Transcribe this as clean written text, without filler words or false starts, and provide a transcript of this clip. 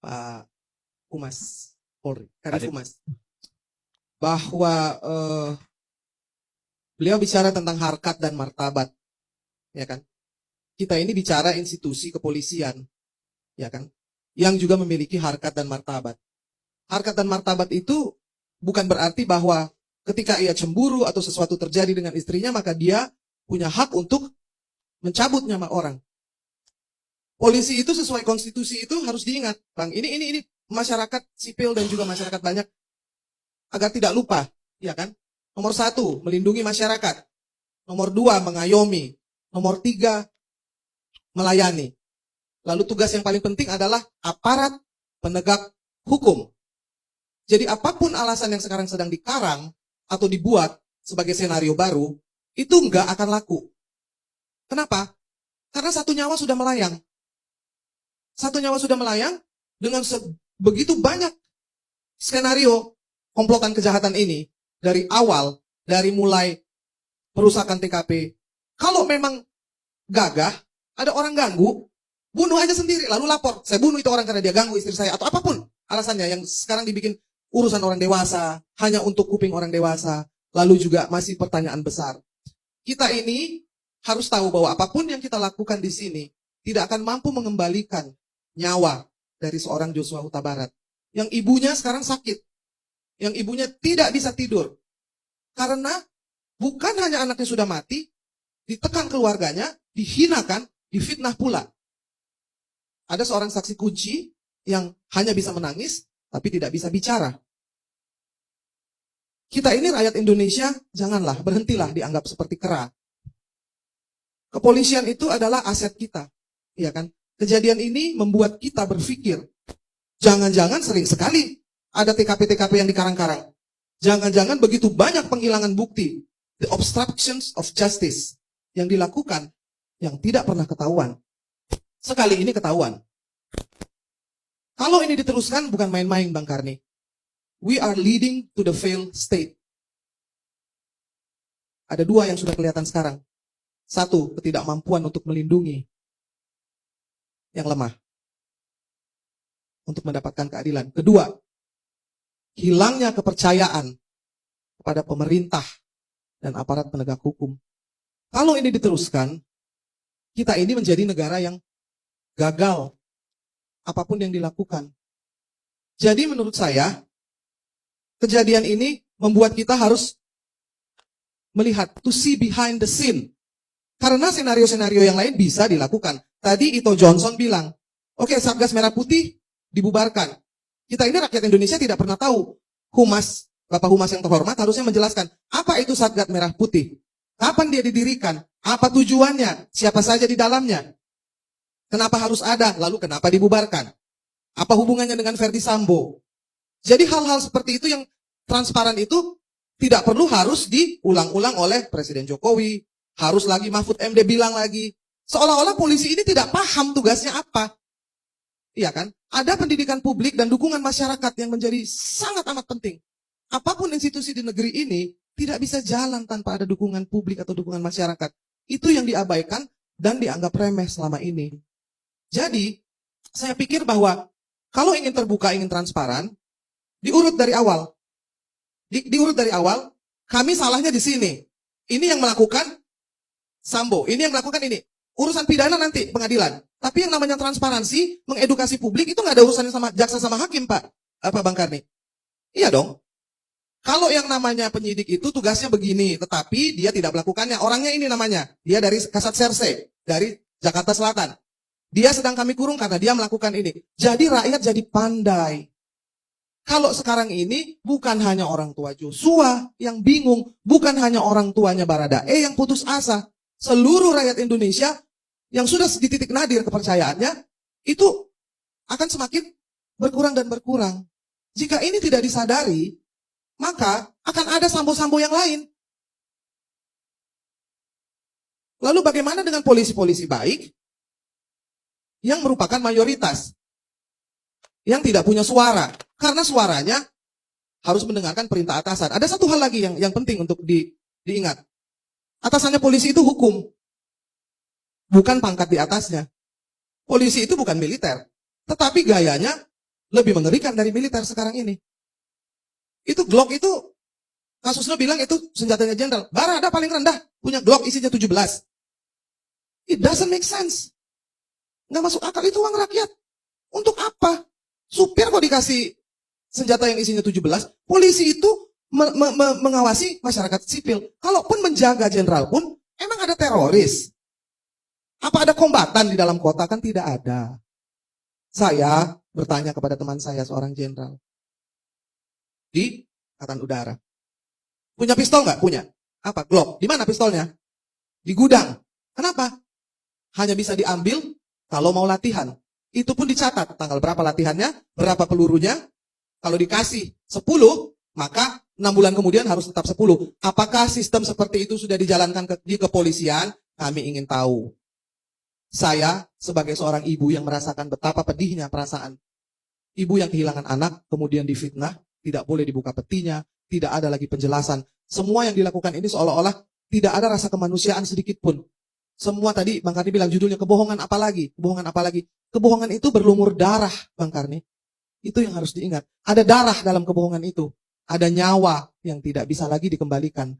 Pak Humas Polri, Kadif. Kadif Humas, bahwa beliau bicara tentang harkat dan martabat, ya kan? Kita ini bicara institusi kepolisian, ya kan? Yang juga memiliki harkat dan martabat. Harkat dan martabat itu bukan berarti bahwa ketika ia cemburu atau sesuatu terjadi dengan istrinya, maka dia punya hak untuk mencabut nyawa orang. Polisi itu sesuai konstitusi itu harus diingat, Bang. Ini masyarakat sipil dan juga masyarakat banyak agar tidak lupa, ya kan? Nomor 1, melindungi masyarakat. Nomor 2, mengayomi. Nomor 3, melayani. Lalu tugas yang paling penting adalah aparat penegak hukum. Jadi apapun alasan yang sekarang sedang dikarang atau dibuat sebagai senario baru, itu nggak akan laku. Kenapa? Karena satu nyawa sudah melayang. Satu nyawa sudah melayang dengan begitu banyak skenario komplotan kejahatan ini dari awal, dari mulai perusakan TKP. Kalau memang gagah, ada orang ganggu, bunuh aja sendiri, lalu lapor. Saya bunuh itu orang karena dia ganggu istri saya, atau apapun alasannya yang sekarang dibikin urusan orang dewasa, hanya untuk kuping orang dewasa, lalu juga masih pertanyaan besar. Kita ini harus tahu bahwa apapun yang kita lakukan di sini tidak akan mampu mengembalikan nyawa dari seorang Joshua Huta Barat. Yang ibunya sekarang sakit. Yang ibunya tidak bisa tidur. Karena bukan hanya anaknya sudah mati, ditekan keluarganya, dihinakan, difitnah pula. Ada seorang saksi kunci yang hanya bisa menangis, tapi tidak bisa bicara. Kita ini rakyat Indonesia, janganlah, berhentilah dianggap seperti kera. Kepolisian itu adalah aset kita, ya kan? Kejadian ini membuat kita berpikir, jangan-jangan sering sekali ada TKP-TKP yang dikarang-karang. Jangan-jangan begitu banyak penghilangan bukti, the obstructions of justice yang dilakukan yang tidak pernah ketahuan. Sekali ini ketahuan. Kalau ini diteruskan bukan main-main, Bang Karni. We are leading to the failed state. Ada 2 yang sudah kelihatan sekarang. 1, ketidakmampuan untuk melindungi yang lemah untuk mendapatkan keadilan. 2, hilangnya kepercayaan kepada pemerintah dan aparat penegak hukum. Kalau ini diteruskan, kita ini menjadi negara yang gagal apapun yang dilakukan. Jadi menurut saya, kejadian ini membuat kita harus melihat, to see behind the scene. Karena senario-senario yang lain bisa dilakukan. Tadi Ito Johnson bilang, oke, Satgas Merah Putih dibubarkan. Kita ini rakyat Indonesia tidak pernah tahu. Humas, Bapak Humas yang terhormat harusnya menjelaskan, apa itu Satgas Merah Putih? Kapan dia didirikan? Apa tujuannya? Siapa saja di dalamnya? Kenapa harus ada? Lalu kenapa dibubarkan? Apa hubungannya dengan Verdi Sambo? Jadi hal-hal seperti itu yang transparan itu tidak perlu harus diulang-ulang oleh Presiden Jokowi. Harus lagi Mahfud MD bilang lagi. Seolah-olah polisi ini tidak paham tugasnya apa. Iya kan? Ada pendidikan publik dan dukungan masyarakat yang menjadi sangat amat penting. Apapun institusi di negeri ini tidak bisa jalan tanpa ada dukungan publik atau dukungan masyarakat. Itu yang diabaikan dan dianggap remeh selama ini. Jadi, saya pikir bahwa kalau ingin terbuka, ingin transparan, diurut dari awal. Diurut dari awal, kami salahnya di sini. Ini yang melakukan Sambo, ini yang melakukan ini. Urusan pidana nanti pengadilan. Tapi yang namanya transparansi, mengedukasi publik itu nggak ada urusannya sama jaksa sama hakim, Pak. Apa Bang Karni? Iya dong. Kalau yang namanya penyidik itu tugasnya begini, tetapi dia tidak melakukannya. Orangnya ini namanya, dia dari Kasat Serse, dari Jakarta Selatan. Dia sedang kami kurung karena dia melakukan ini. Jadi rakyat jadi pandai. Kalau sekarang ini bukan hanya orang tua Joshua yang bingung, bukan hanya orang tuanya Baradae yang putus asa. Seluruh rakyat Indonesia yang sudah di titik nadir kepercayaannya, itu akan semakin berkurang dan berkurang. Jika ini tidak disadari, maka akan ada sambo-sambo yang lain. Lalu bagaimana dengan polisi-polisi baik yang merupakan mayoritas, yang tidak punya suara, karena suaranya harus mendengarkan perintah atasan. Ada satu hal lagi yang penting untuk diingat. Atasannya polisi itu hukum, bukan pangkat di atasnya. Polisi itu bukan militer, tetapi gayanya lebih mengerikan dari militer sekarang ini. Itu Glock itu, kasusnya bilang itu senjatanya jenderal. Barada paling rendah punya Glock isinya 17. It doesn't make sense. Nggak masuk akal, itu uang rakyat. Untuk apa? Supir kok dikasih senjata yang isinya 17, polisi itu mengawasi masyarakat sipil. Kalaupun menjaga jenderal pun, emang ada teroris? Apa ada kombatan di dalam kota? Kan tidak ada. Saya bertanya kepada teman saya, seorang jenderal di Angkatan Udara. Punya pistol nggak? Punya. Apa? Glock. Di mana pistolnya? Di gudang. Kenapa? Hanya bisa diambil kalau mau latihan. Itu pun dicatat. Tanggal berapa latihannya, berapa pelurunya. Kalau dikasih 10, maka 6 bulan kemudian harus tetap 10. Apakah sistem seperti itu sudah dijalankan di kepolisian? Kami ingin tahu. Saya sebagai seorang ibu yang merasakan betapa pedihnya perasaan ibu yang kehilangan anak, kemudian difitnah, tidak boleh dibuka petinya, tidak ada lagi penjelasan. Semua yang dilakukan ini seolah-olah tidak ada rasa kemanusiaan sedikit pun. Semua tadi Bang Karni bilang judulnya kebohongan apa lagi? Kebohongan apa lagi? Kebohongan itu berlumur darah, Bang Karni. Itu yang harus diingat. Ada darah dalam kebohongan itu. Ada nyawa yang tidak bisa lagi dikembalikan.